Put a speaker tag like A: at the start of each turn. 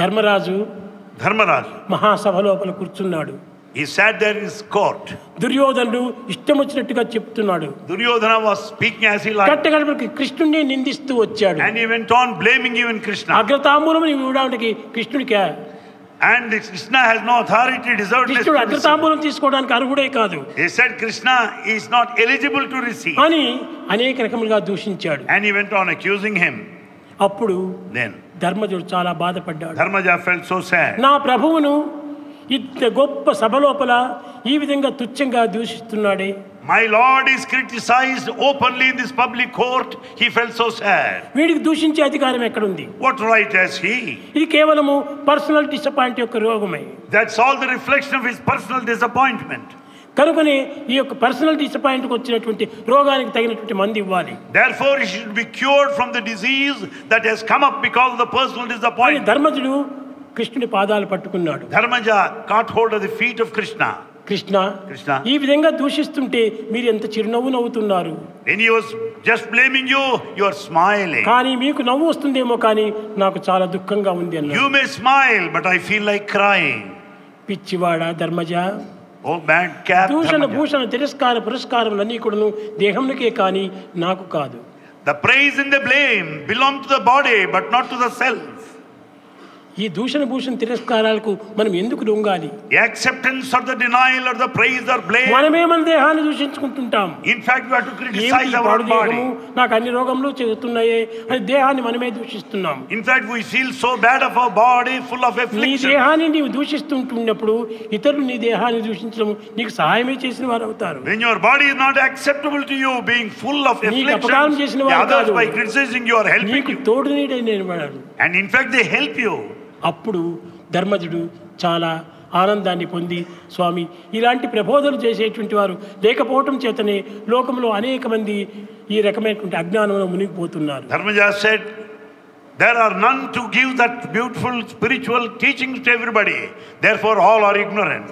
A: ధర్మరాజు మహాసభ లోపల కూర్చున్నాడు.
B: He sat there in his court.
A: దుర్యోధనుడు ఇష్టం వచ్చినట్టుగా చెప్తున్నాడు.
B: Duryodhana was speaking as he liked.
A: కట్టగడపకి కృష్ణుడిని నిందిస్తూ వచ్చాడు.
B: And he went on blaming even Krishna.
A: అగ్రతాంబూలం ఇవ్వడానికి కృష్ణుడికి
B: And Krishna has no authority deserved.
A: కృష్ణుడు అగ్రతాంబూలం తీసుకోవడానికి అర్హుడే కాదు.
B: He said Krishna is not eligible to receive.
A: అని అనేక రకములుగా దూషించాడు.
B: And he went on accusing him.
A: అప్పుడు
B: Then
A: ధర్మజుడు చాలా బాధపడ్డాడు.
B: Dharmaja felt so sad.
A: నా ప్రభువును ఇంత గొప్ప సభ లోపల ఈ విధంగా తుచ్చంగా దూషిస్తున్నాడే.
B: My Lord is criticized openly in this public court. He felt so sad.
A: వీడికి దూషించే అధికారం ఎక్కడుంది?
B: What right has he?
A: ఇది కేవలము పర్సనల్ డిసప్పాయింట్ యొక్క రోగమే.
B: That's all the reflection of his personal disappointment.
A: కనుకనే ఈ యొక్క పర్సనల్ డిసప్పాయింట్ కు వచ్చినటువంటి రోగానికి తగినటువంటి మందు ఇవ్వాలి.
B: Therefore he should be cured from the disease that has come up because of the personal disappointment.
A: ధర్మజుడు కృష్ణుని పాదాలు పట్టుకున్నాడు.
B: Dharmaja caught hold of the feet of Krishna.
A: Krishna ఈ విధంగా దూషిస్తుంటే మీరు ఎంత చిరునవ్వు నవ్వుతున్నారు.
B: When he was just blaming you, you are smiling.
A: కానీ మీకు నవ్వు వస్తుందేమో కానీ నాకు చాలా దుఃఖంగా ఉంది అన్నాడు.
B: You may smile, but I feel like crying.
A: పిచ్చివాడా Dharmaja.
B: Oh bad cap.
A: దూషణ భూషణ తిరస్కార పురస్కారములన్నీ కూడాను దేహమునికే కానీ నాకు కాదు.
B: The praise and the blame belong to the body, but not to the self.
A: ఈ దూషణ భూషణ తిరస్కారాలకు మనం ఎందుకు లొంగాలి?
B: Acceptance or the denial or the praise or blame.
A: మనమే మన దేహాన్ని దూషించుకుంటుంటాం.
B: In fact, we have to criticize our body.
A: నాకు అన్ని రోగములు చెగుతున్నాయే అని దేహాన్ని మనమే దూషిస్తున్నాం.
B: In fact, we feel so bad of our body, full of affliction.
A: నీ దేహాన్ని నీవు దూషిస్తుంటున్నప్పుడు ఇతరులు నీ దేహాన్ని దూషించడం నీకు సహాయమే చేసిన వారు అవుతారు.
B: When your body is not acceptable to you, being full of affliction,
A: అపకారం చేసిన వారు
B: others by criticizing you are helping
A: నీకు
B: you.
A: తోడు నీడైన వారు.
B: And in fact, they help you.
A: అప్పుడు ధర్మజుడు చాలా ఆనందాన్ని పొంది స్వామి ఇలాంటి ప్రబోధనలు చేసేటువంటి వారు లేకపోవటం చేతనే లోకంలో అనేక మంది ఈ రకమైనటువంటి అజ్ఞానంలో మునిగిపోతున్నారు.
B: Dharmaja said, there are none to give that beautiful spiritual teachings to everybody. Therefore, all are ignorant.